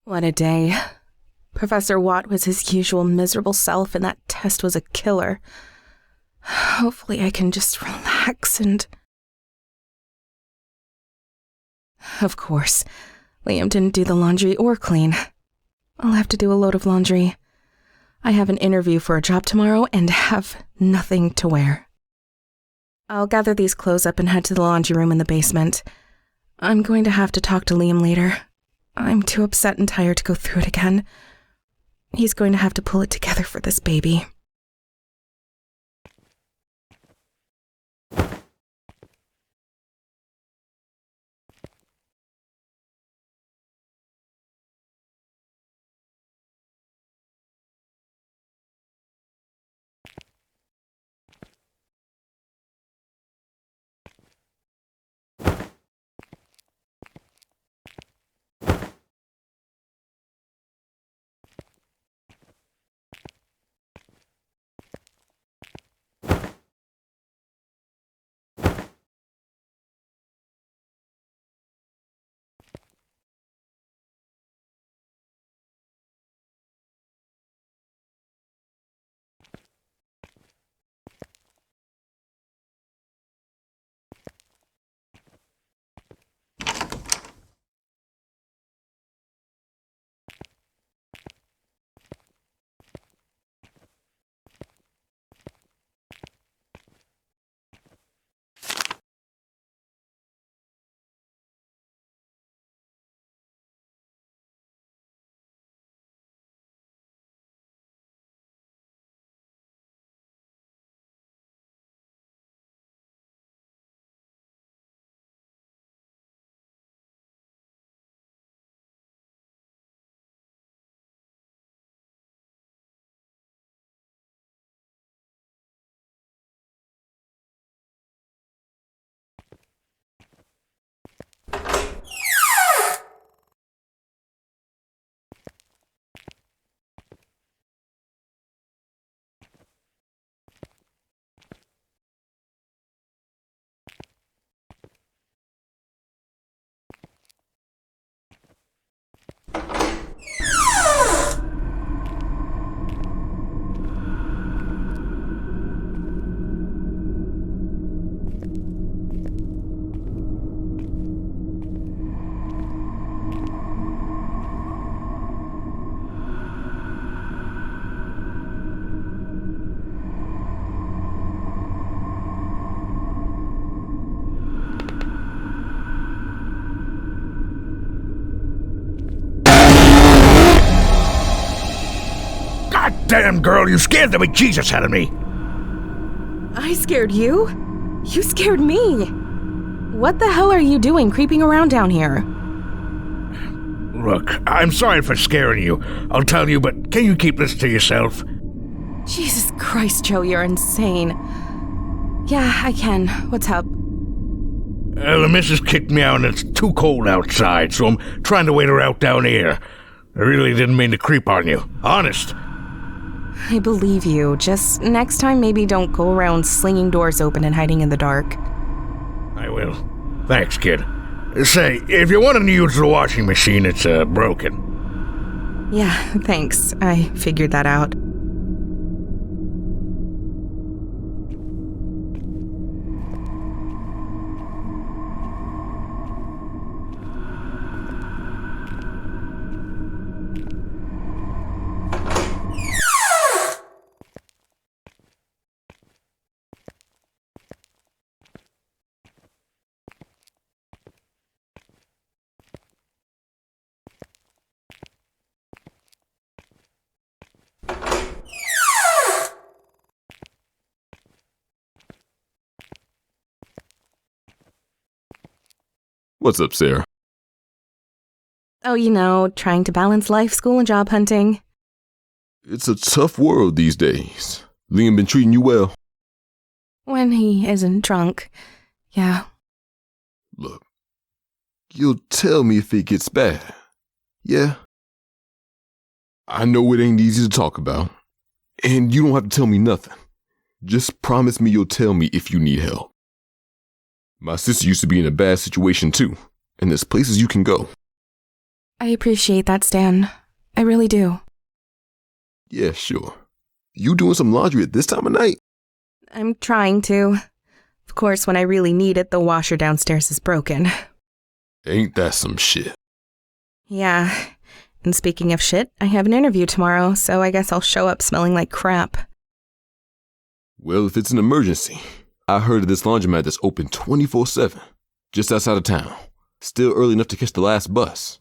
What a day. Professor Watt was his usual miserable self, and that test was a killer. Hopefully I can just relax and... Of course, Liam didn't do the laundry or clean. I'll have to do a load of laundry. I have an interview for a job tomorrow and have nothing to wear. I'll gather these clothes up and head to the laundry room in the basement. I'm going to have to talk to Liam later. I'm too upset and tired to go through it again. He's going to have to pull it together for this baby. Damn, girl, you scared the bejesus out of me. I scared you? You scared me. What the hell are you doing creeping around down here? Look, I'm sorry for scaring you. I'll tell you, but can you keep this to yourself? Jesus Christ, Joe, you're insane. Yeah, I can. What's up? The missus kicked me out and it's too cold outside, so I'm trying to wait her out down here. I really didn't mean to creep on you. Honest. I believe you. Just next time maybe don't go around slinging doors open and hiding in the dark. I will. Thanks, kid. Say, if you want to use the washing machine, it's broken. Yeah, thanks. I figured that out. What's up, Sarah? Oh, you know, trying to balance life, school, and job hunting. It's a tough world these days. Liam been treating you well? When he isn't drunk, yeah. Look, you'll tell me if it gets bad, yeah? I know it ain't easy to talk about, and you don't have to tell me nothing. Just promise me you'll tell me if you need help. My sister used to be in a bad situation too, and there's places you can go. I appreciate that, Stan. I really do. Yeah, sure. You doing some laundry at this time of night? I'm trying to. Of course, when I really need it, the washer downstairs is broken. Ain't that some shit? Yeah. And speaking of shit, I have an interview tomorrow, so I guess I'll show up smelling like crap. Well, if it's an emergency, I heard of this laundromat that's open 24/7, just outside of town. Still early enough to catch the last bus.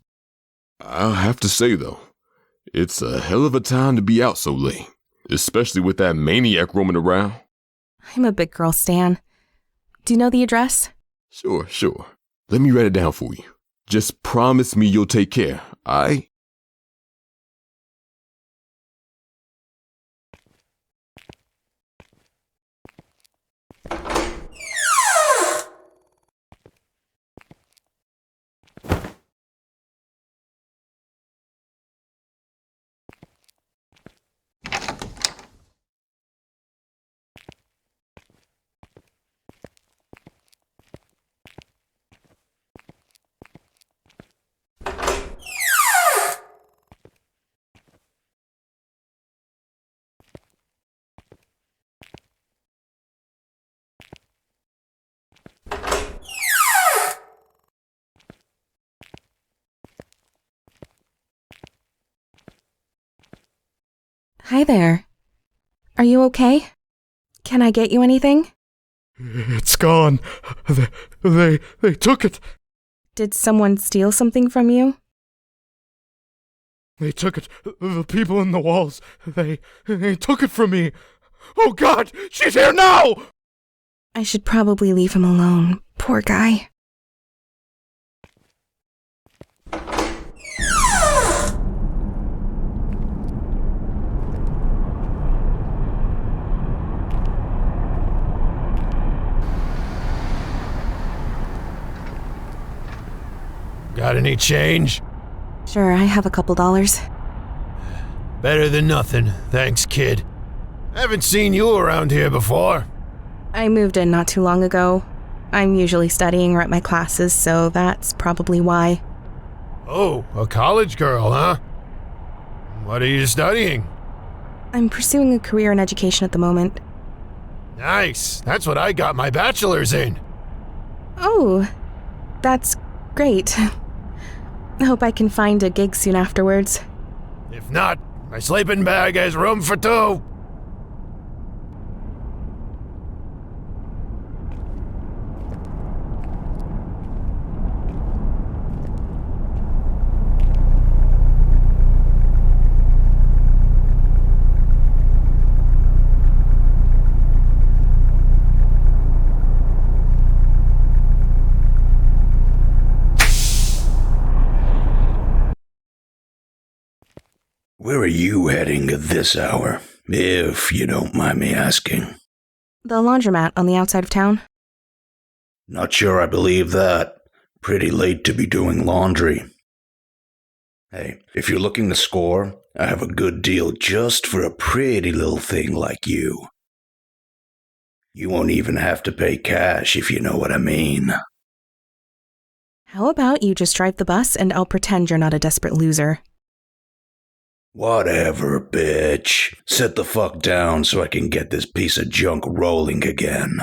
I'll have to say, though, it's a hell of a time to be out so late, especially with that maniac roaming around. I'm a big girl, Stan. Do you know the address? Sure. Let me write it down for you. Just promise me you'll take care, aight? Hi there. Are you okay? Can I get you anything? It's gone. They took it. Did someone steal something from you? They took it. The people in the walls. They took it from me. Oh God, she's here now! I should probably leave him alone. Poor guy. Got any change? Sure, I have a couple dollars. Better than nothing, thanks, kid. Haven't seen you around here before. I moved in not too long ago. I'm usually studying or at my classes, so that's probably why. Oh, a college girl, huh? What are you studying? I'm pursuing a career in education at the moment. Nice, that's what I got my bachelor's in. Oh, that's great. I hope I can find a gig soon afterwards. If not, my sleeping bag has room for two. Where are you heading at this hour, if you don't mind me asking? The laundromat on the outside of town. Not sure I believe that. Pretty late to be doing laundry. Hey, if you're looking to score, I have a good deal just for a pretty little thing like you. You won't even have to pay cash if you know what I mean. How about you just drive the bus and I'll pretend you're not a desperate loser. Whatever, bitch. Sit the fuck down so I can get this piece of junk rolling again.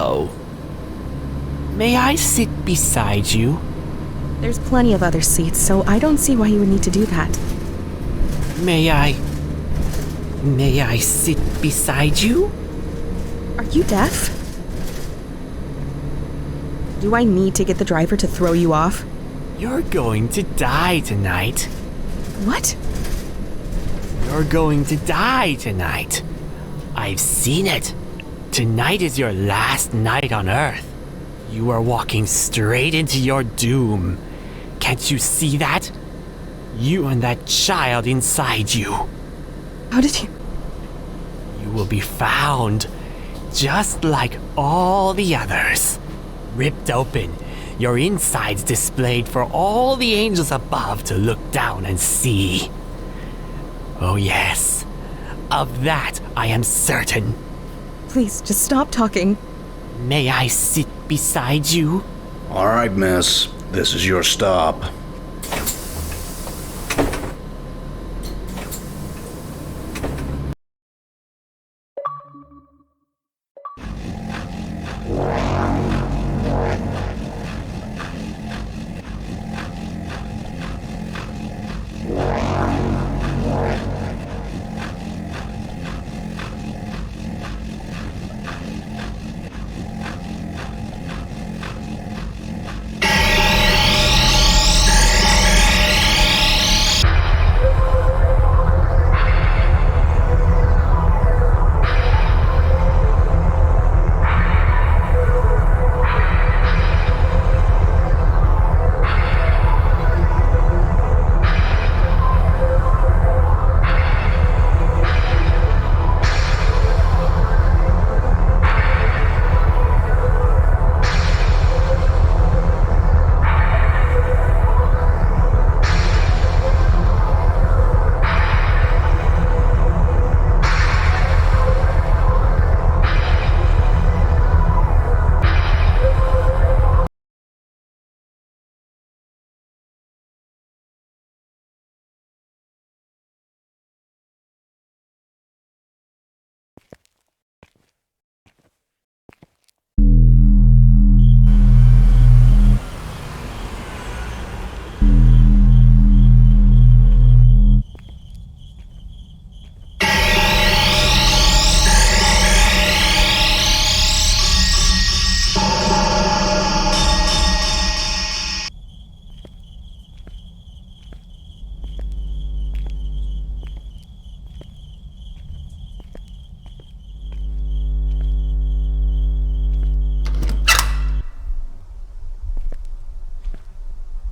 Hello. May I sit beside you? There's plenty of other seats, so I don't see why you would need to do that. May I sit beside you? Are you deaf? Do I need to get the driver to throw you off? You're going to die tonight. What? You're going to die tonight. I've seen it. Tonight is your last night on Earth. You are walking straight into your doom. Can't you see that? You and that child inside you. How did you... You will be found, just like all the others. Ripped open, your insides displayed for all the angels above to look down and see. Oh yes, of that I am certain. Please, just stop talking. May I sit beside you? All right, miss. This is your stop.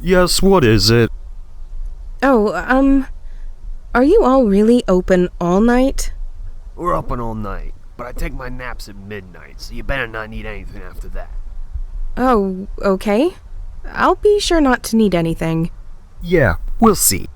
Yes, what is it? Oh, are you all really open all night? We're open all night, but I take my naps at midnight, so you better not need anything after that. Oh, okay. I'll be sure not to need anything. Yeah, we'll see.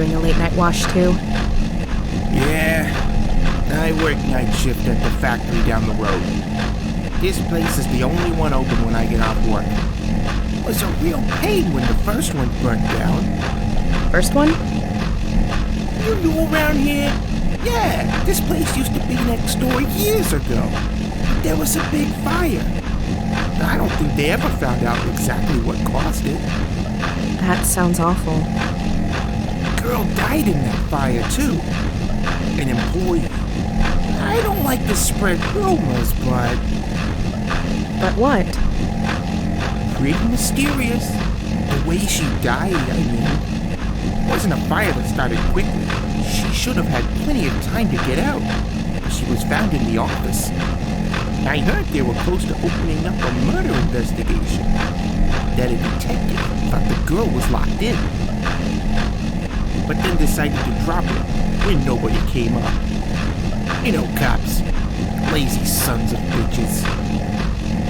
doing a late night wash too. Yeah, I work night shift at the factory down the road. This place is the only one open when I get off work. It was a real pain when the first one burnt down. First one? You knew around here? Yeah, this place used to be next door years ago. But there was a big fire. I don't think they ever found out exactly what caused it. That sounds awful. A girl died in that fire, too. An employee. I don't like to spread rumors, but... But what? Pretty mysterious. The way she died, I mean. It wasn't a fire that started quickly. She should have had plenty of time to get out. She was found in the office. I heard they were close to opening up a murder investigation. That a detective thought the girl was locked in. But then decided to drop it when nobody came up. You know, cops. Lazy sons of bitches.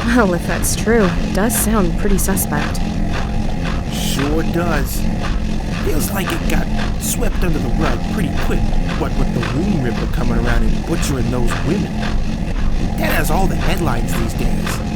Well, if that's true, it does sound pretty suspect. Sure does. Feels like it got swept under the rug pretty quick, what with the womb ripper coming around and butchering those women. That has all the headlines these days.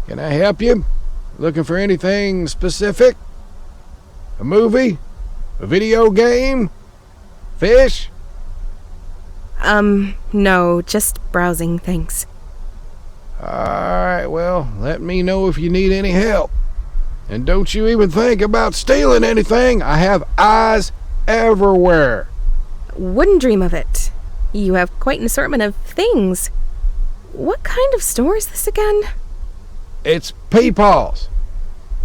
Can I help you? Looking for anything specific? A movie? A video game? Fish? No, just browsing, thanks. Alright, well, let me know if you need any help. And don't you even think about stealing anything. I have eyes everywhere. Wouldn't dream of it. You have quite an assortment of things. What kind of store is this again? It's Peepaw's.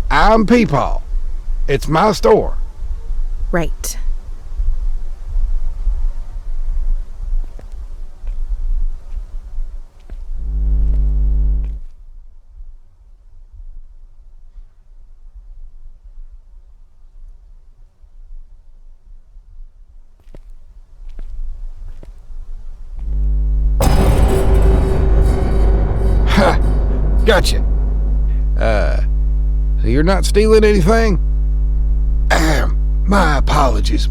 I'm Peepaw. It's my store. Right. Ha! Gotcha. So you're not stealing anything? My apologies.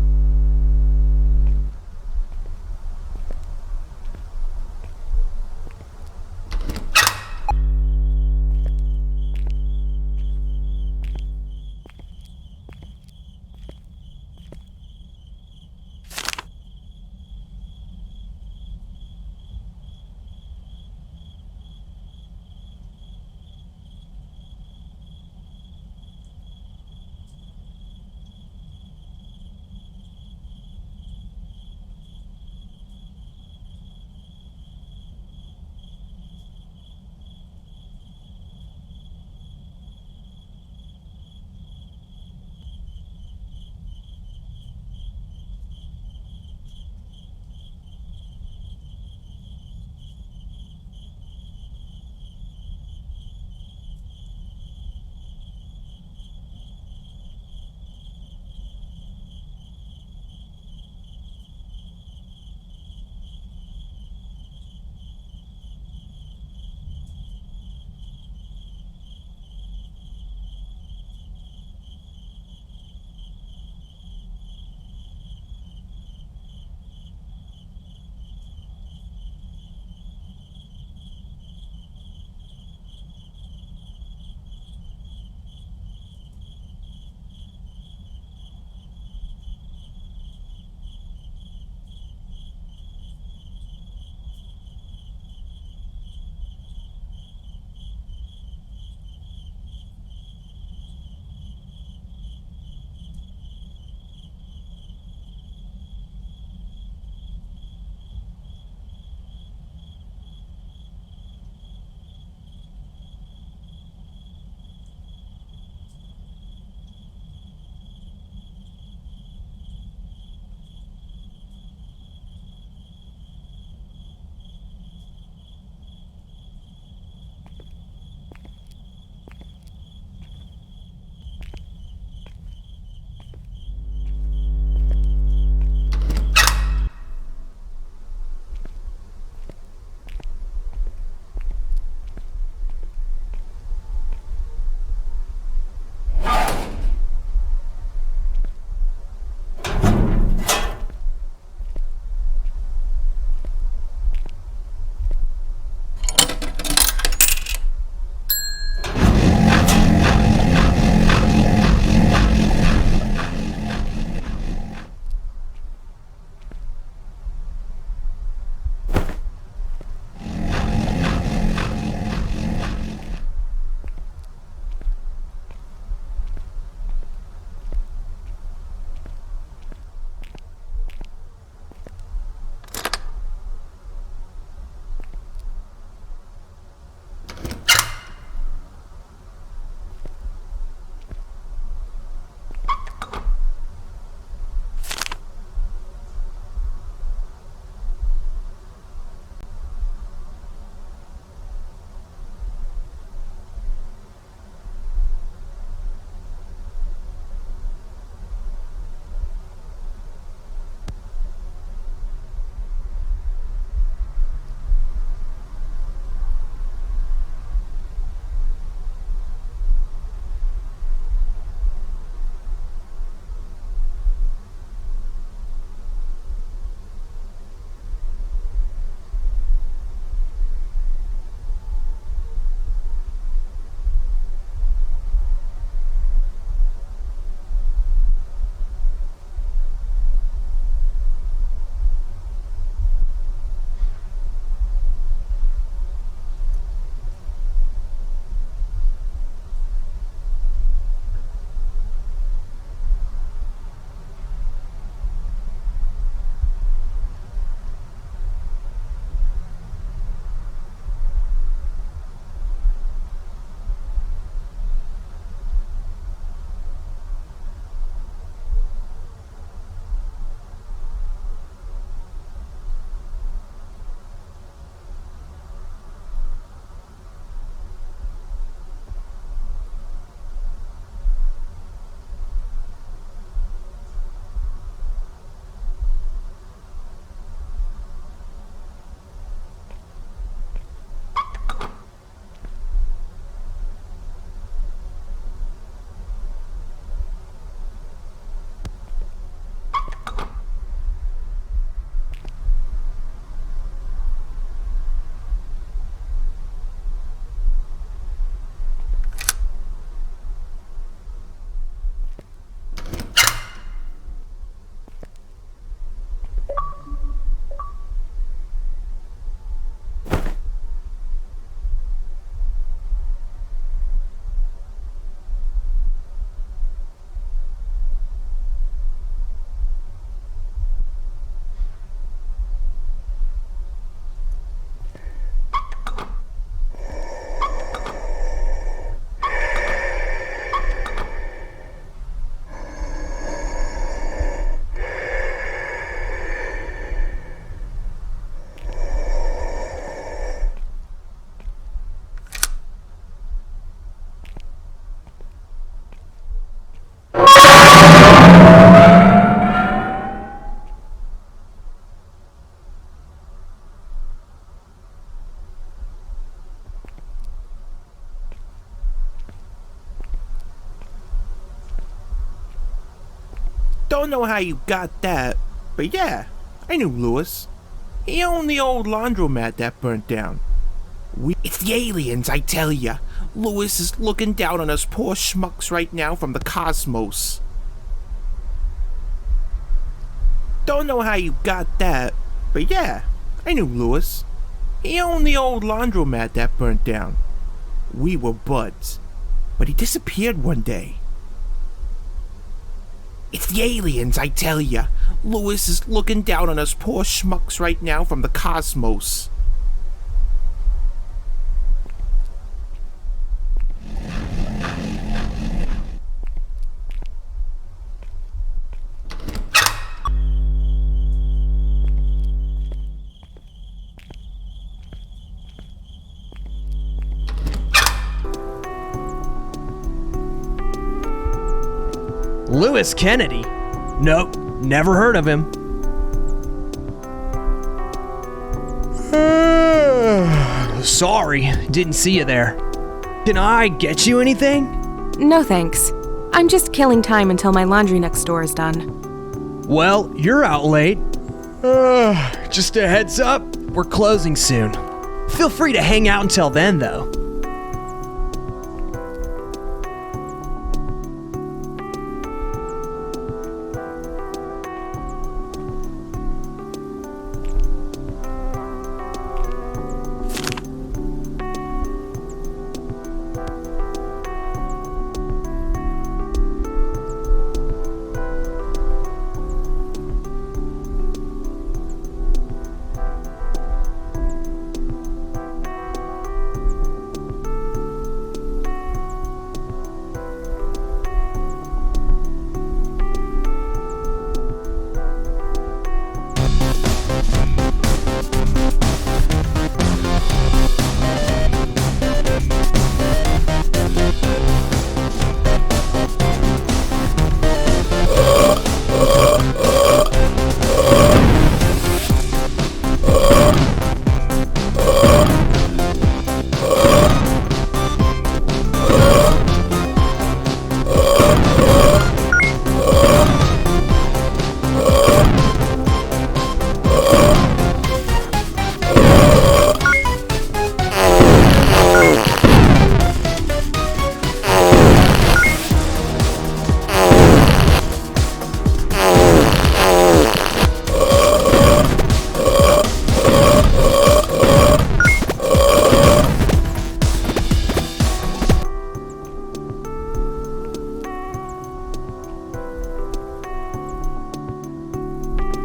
Don't know how you got that, but yeah, I knew Louis. He owned the old laundromat that burnt down. It's the aliens, I tell ya. Louis is looking down on us poor schmucks right now from the cosmos. Don't know how you got that, but yeah, I knew Louis. He owned the old laundromat that burnt down. We were buds, but he disappeared one day. It's the aliens, I tell ya. Louis is looking down on us poor schmucks right now from the cosmos. Louis Kennedy? Nope, never heard of him. Sorry, didn't see you there. Can I get you anything? No thanks. I'm just killing time until my laundry next door is done. Well, you're out late. Just a heads up, we're closing soon. Feel free to hang out until then, though.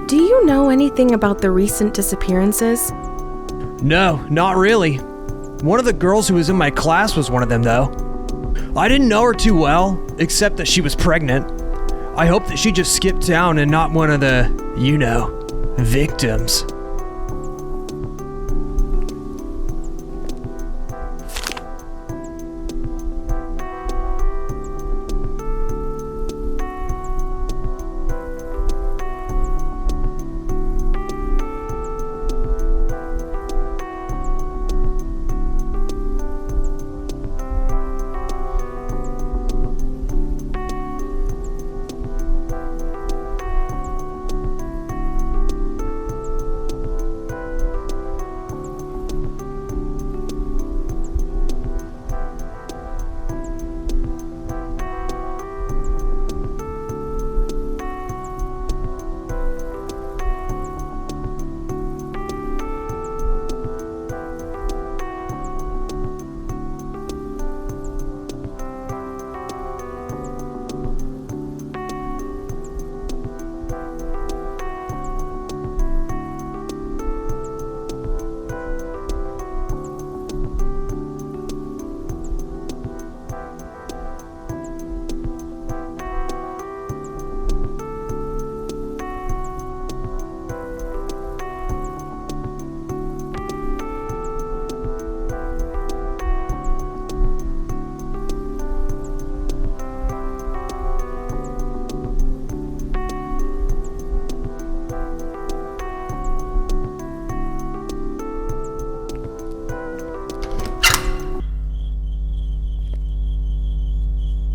Do you know anything about the recent disappearances? No, not really. One of the girls who was in my class was one of them, though. I didn't know her too well, except that she was pregnant. I hope that she just skipped town and not one of the, you know, victims.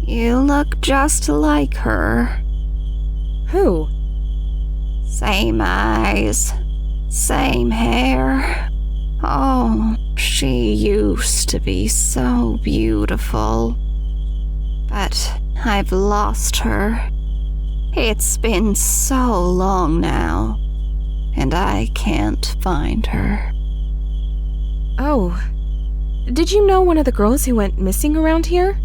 You look just like her. Who? Same eyes, same hair. Oh, she used to be so beautiful. But I've lost her. It's been so long now, and I can't find her. Oh. Did you know one of the girls who went missing around here?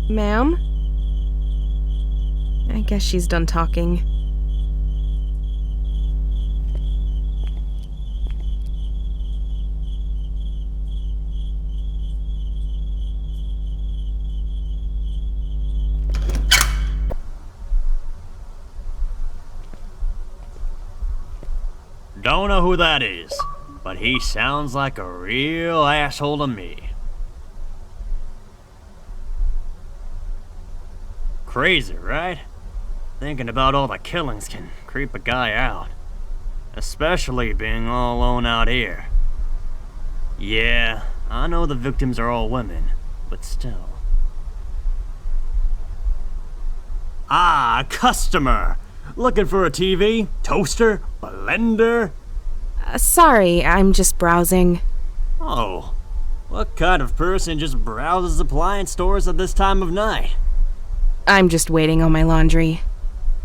Ma'am? I guess she's done talking. Don't know who that is, but he sounds like a real asshole to me. Crazy, right? Thinking about all the killings can creep a guy out. Especially being all alone out here. Yeah, I know the victims are all women, but still. Ah, a customer! Looking for a TV, toaster, blender? Sorry, I'm just browsing. Oh, what kind of person just browses appliance stores at this time of night? I'm just waiting on my laundry.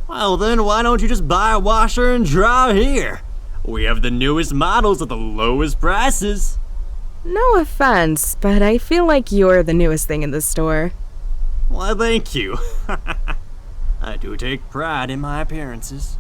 Well then, why don't you just buy a washer and dryer here? We have the newest models at the lowest prices. No offense, but I feel like you're the newest thing in the store. Why, thank you. I do take pride in my appearances.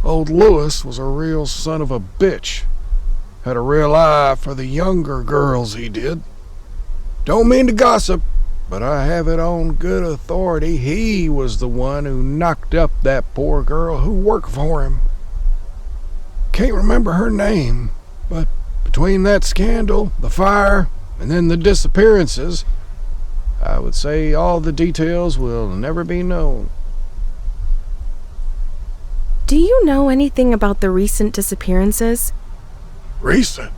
Old Lewis was a real son of a bitch. Had a real eye for the younger girls, he did. Don't mean to gossip, but I have it on good authority he was the one who knocked up that poor girl who worked for him. Can't remember her name, but between that scandal, the fire, and then the disappearances, I would say all the details will never be known. Do you know anything about the recent disappearances? Recent?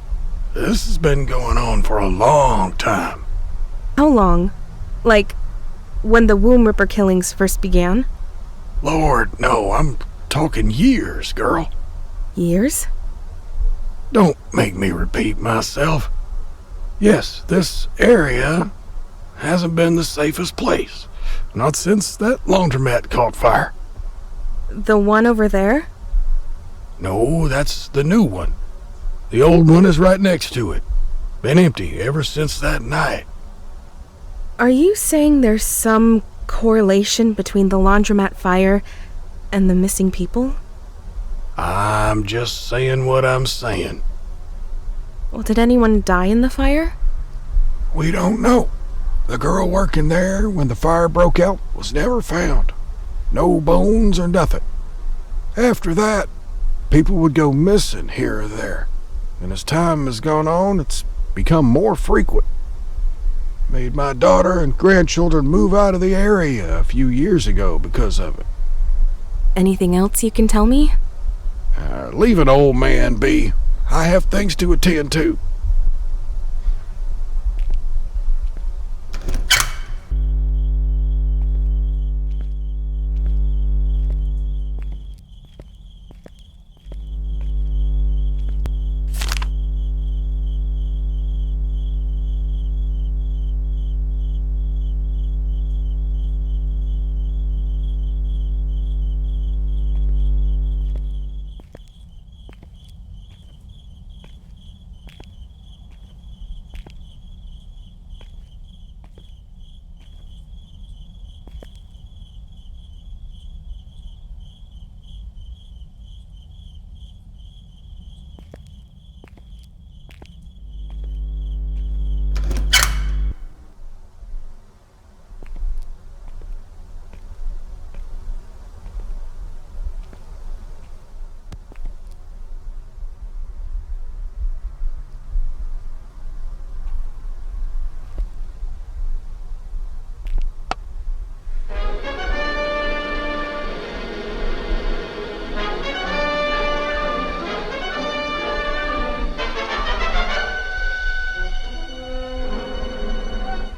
This has been going on for a long time. How long? Like, when the Womb Ripper killings first began? Lord, no, I'm talking years, girl. Years? Don't make me repeat myself. Yes, this area hasn't been the safest place. Not since that laundromat caught fire. The one over there? No, that's the new one. The old one is right next to it. Been empty ever since that night. Are you saying there's some correlation between the laundromat fire and the missing people? I'm just saying what I'm saying. Well, did anyone die in the fire? We don't know. The girl working there when the fire broke out was never found. No bones or nothing. After that, people would go missing here or there. And as time has gone on, it's become more frequent. Made my daughter and grandchildren move out of the area a few years ago because of it. Anything else you can tell me? Leave an old man be. I have things to attend to.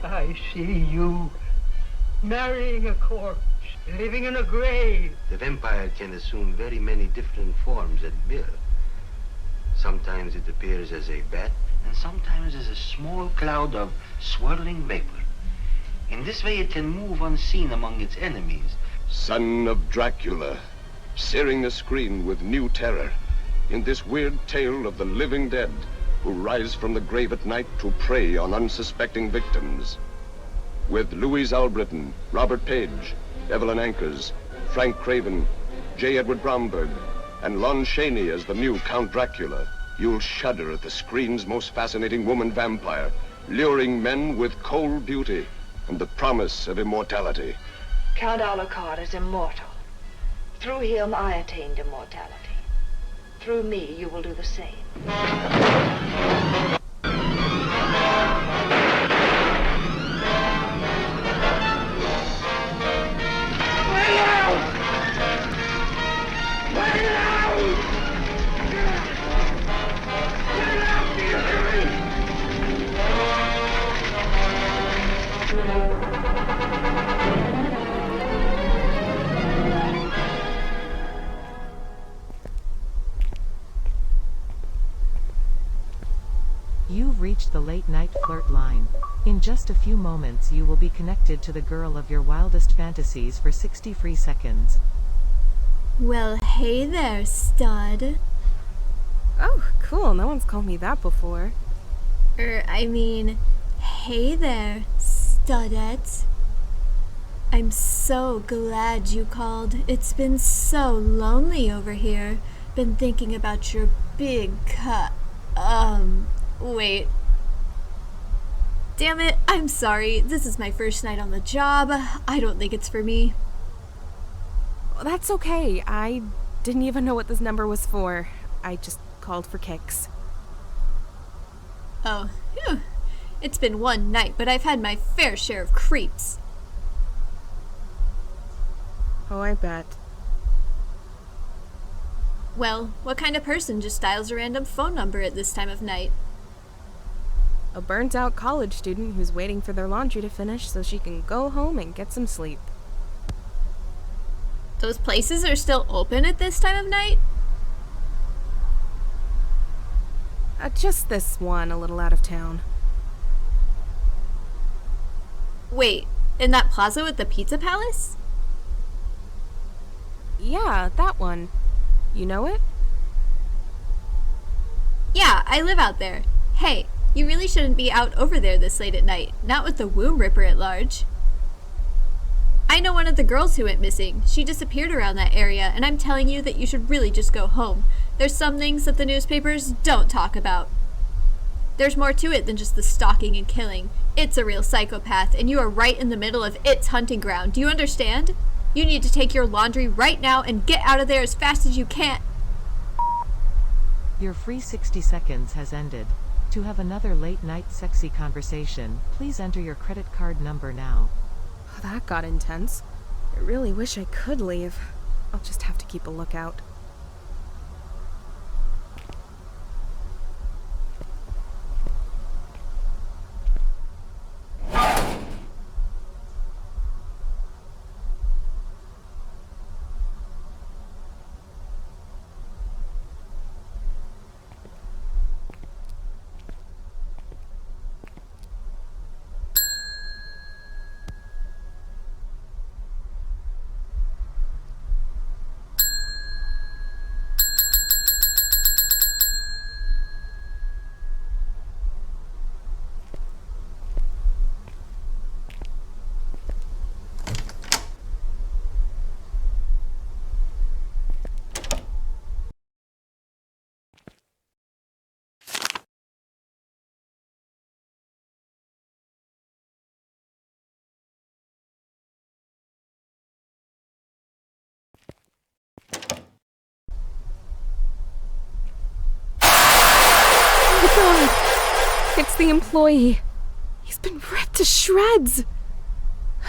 I see you marrying a corpse, living in a grave. The vampire can assume very many different forms at will. Sometimes it appears as a bat, and sometimes as a small cloud of swirling vapor. In this way it can move unseen among its enemies. Son of Dracula, searing the screen with new terror in this weird tale of the living dead who rise from the grave at night to prey on unsuspecting victims. With Louise Albritton, Robert Page, Evelyn Ankers, Frank Craven, J. Edward Bromberg, and Lon Chaney as the new Count Dracula, you'll shudder at the screen's most fascinating woman vampire, luring men with cold beauty and the promise of immortality. Count Alucard is immortal. Through him I attained immortality. Through me you will do the same. You've reached the late-night flirt line. In just a few moments you will be connected to the girl of your wildest fantasies for 60 free seconds. Well, hey there, stud. Oh, cool. No one's called me that before. I mean, hey there, studette. I'm so glad you called. It's been so lonely over here. Been thinking about your big wait. Damn it, I'm sorry. This is my first night on the job. I don't think it's for me. That's okay. I didn't even know what this number was for. I just called for kicks. Oh, phew. It's been one night, but I've had my fair share of creeps. Oh, I bet. Well, what kind of person just dials a random phone number at this time of night? A burnt-out college student who's waiting for their laundry to finish so she can go home and get some sleep. Those places are still open at this time of night? Just this one a little out of town. Wait, in that plaza with the pizza palace? Yeah, that one. You know it? Yeah, I live out there. Hey, you really shouldn't be out over there this late at night, not with the womb ripper at large. I know one of the girls who went missing. She disappeared around that area, and I'm telling you that you should really just go home. There's some things that the newspapers don't talk about. There's more to it than just the stalking and killing. It's a real psychopath, and you are right in the middle of its hunting ground. Do you understand? You need to take your laundry right now and get out of there as fast as you can. Your free 60 seconds has ended. To have another late-night sexy conversation, please enter your credit card number now. That got intense. I really wish I could leave. I'll just have to keep a lookout. It's the employee. He's been ripped to shreds.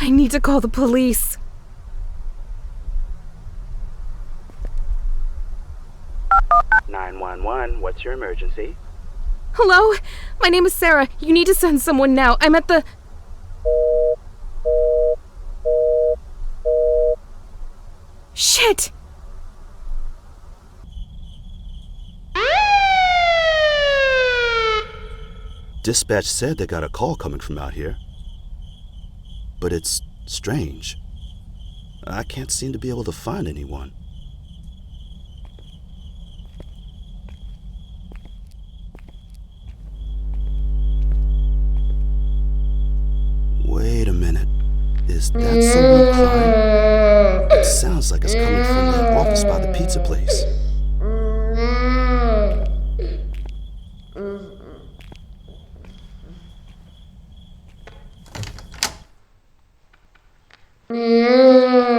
I need to call the police. "911, what's your emergency?" Hello? My name is Sara. You need to send someone now. I'm at the... Shit! Dispatch said they got a call coming from out here. But it's strange. I can't seem to be able to find anyone. Wait a minute. Is that someone crying? It sounds like it's coming from that office by the pizza place.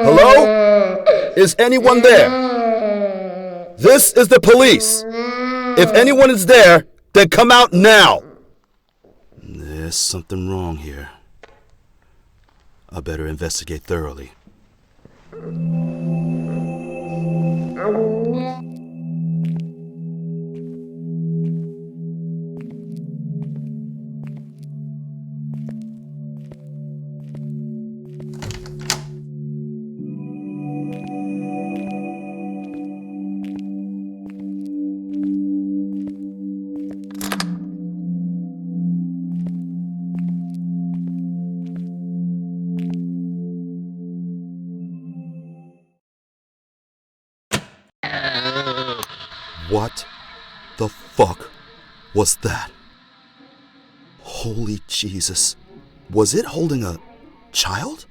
Hello? Is anyone there? This is the police. If anyone is there, then come out now. There's something wrong here. I better investigate thoroughly. What the fuck was that? Holy Jesus. Was it holding a child?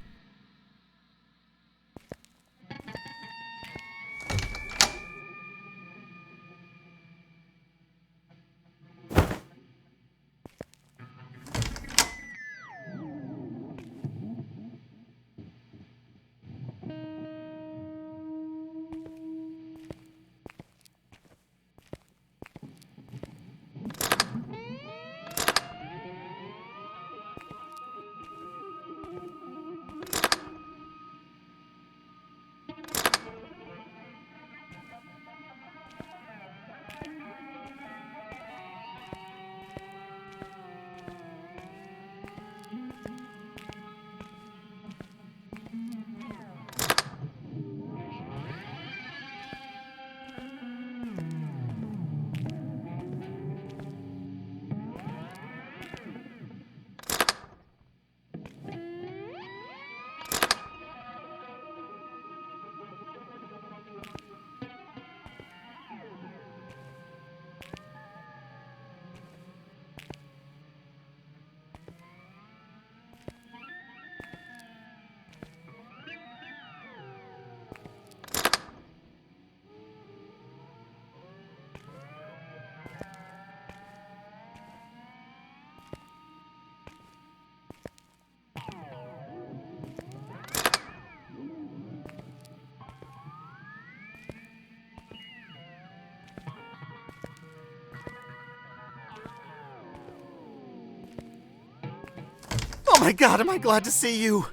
my god, am I glad to see you.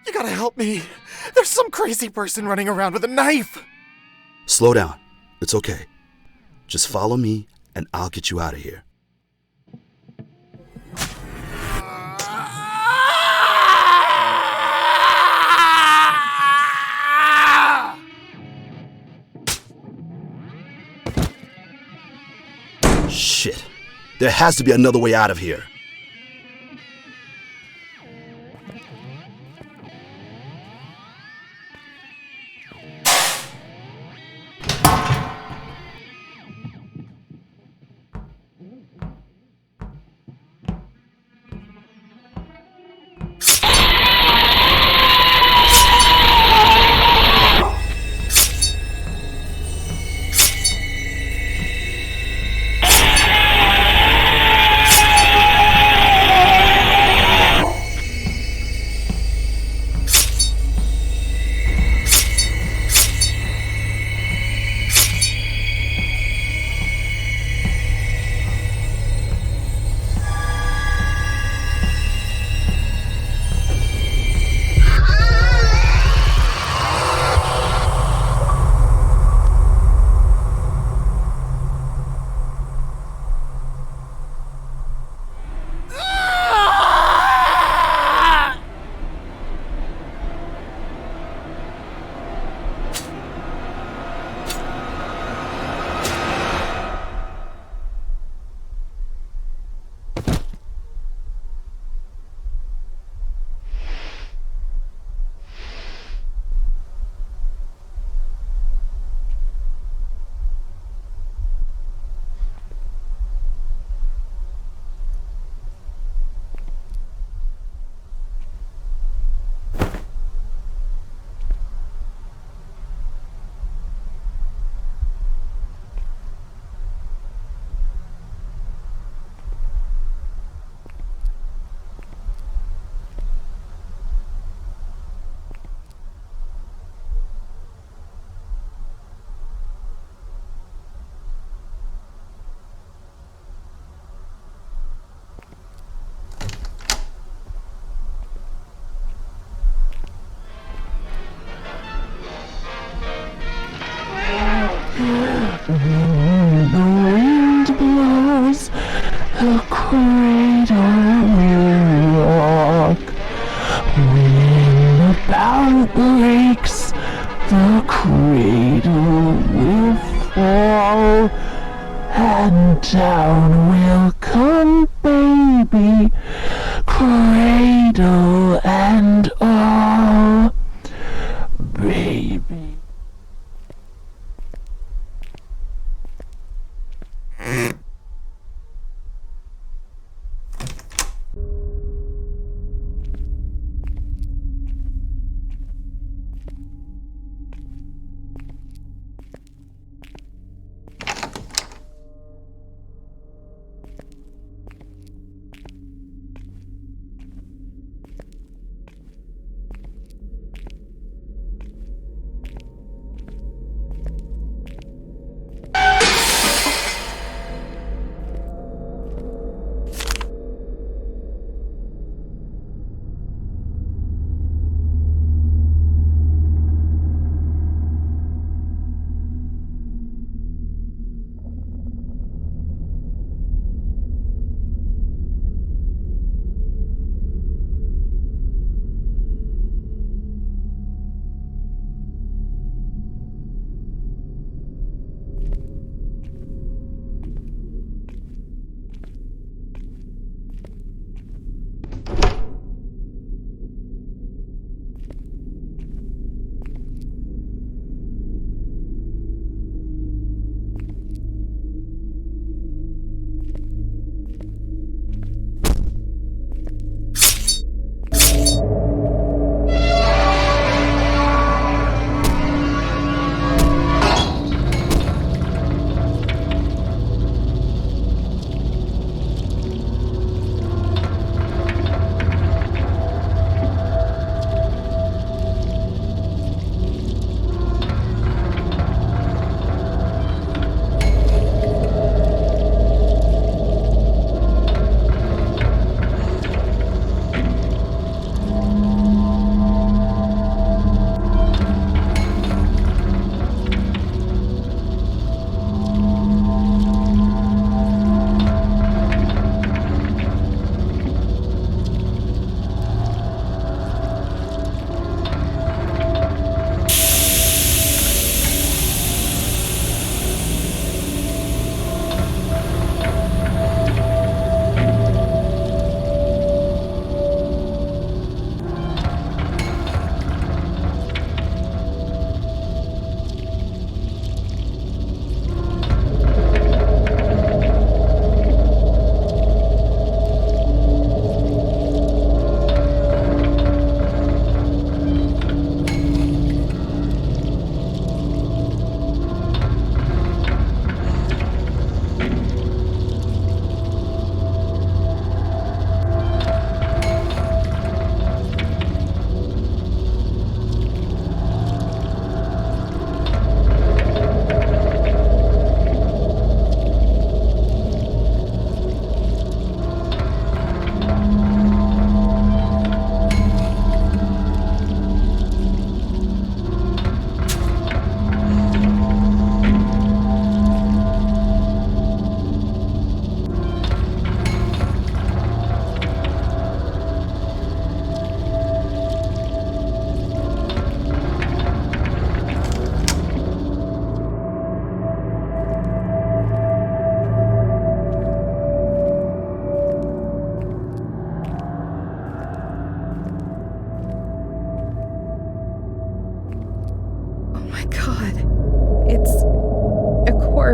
You gotta help me. There's some crazy person running around with a knife. Slow down. It's okay. Just follow me and I'll get you out of here. Shit. There has to be another way out of here. The wind blows, the cradle will rock. When the bow breaks, the cradle will fall, and down will come baby, cradle and all. Baby.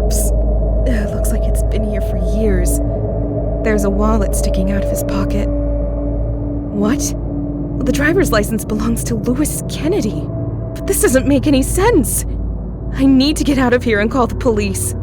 corpse. Looks like it's been here for years. There's a wallet sticking out of his pocket. What? The driver's license belongs to Lewis Kennedy. But this doesn't make any sense. I need to get out of here and call the police.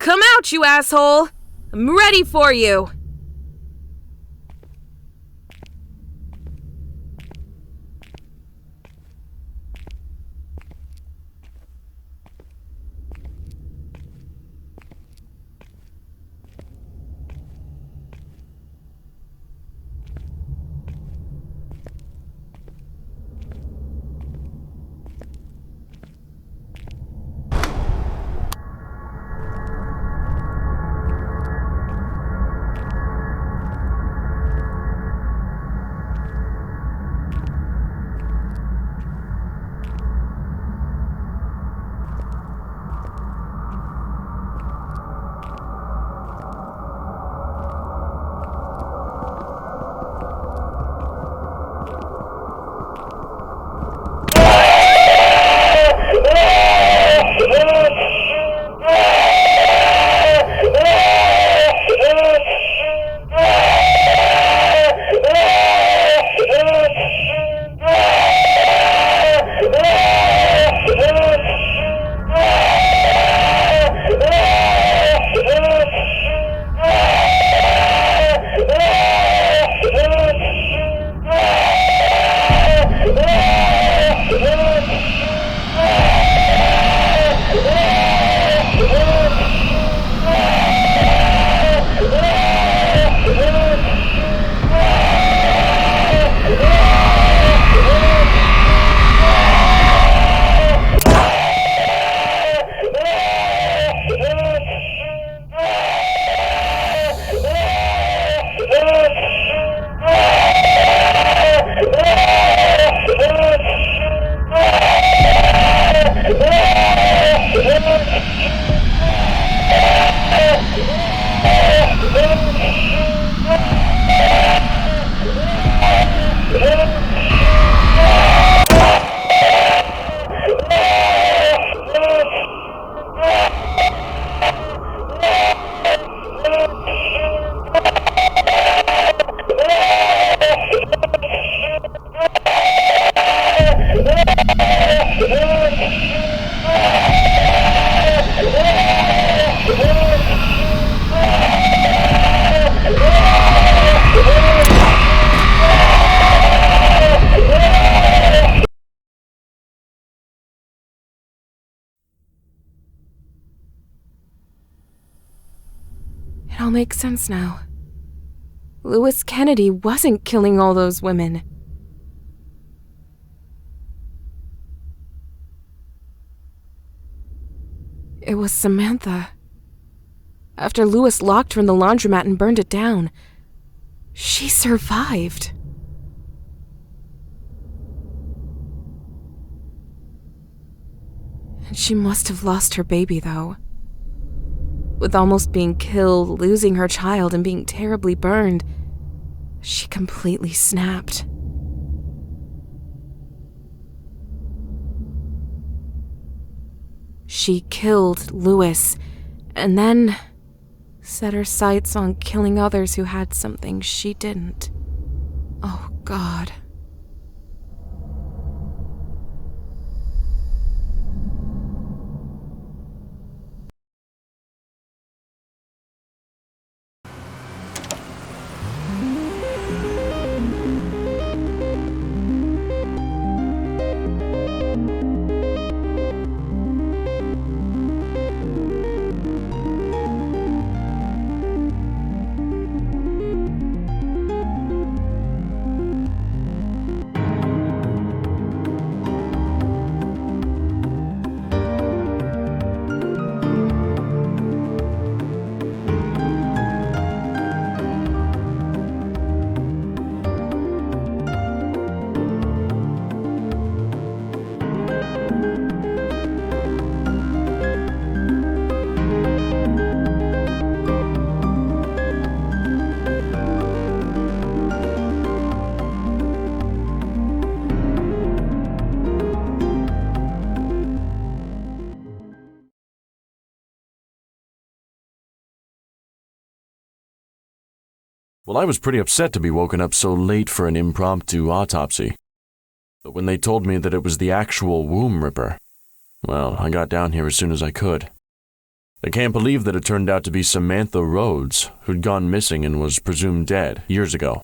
Come out, you asshole! I'm ready for you! all makes sense now. Lewis Kennedy wasn't killing all those women. It was Samantha. After Lewis locked her in the laundromat and burned it down, she survived. And she must have lost her baby, though. With almost being killed, losing her child, and being terribly burned, she completely snapped. She killed Lewis, and then set her sights on killing others who had something she didn't. Oh, God. Well, I was pretty upset to be woken up so late for an impromptu autopsy. But when they told me that it was the actual womb ripper, well, I got down here as soon as I could. I can't believe that it turned out to be Samantha Rhodes, who'd gone missing and was presumed dead years ago.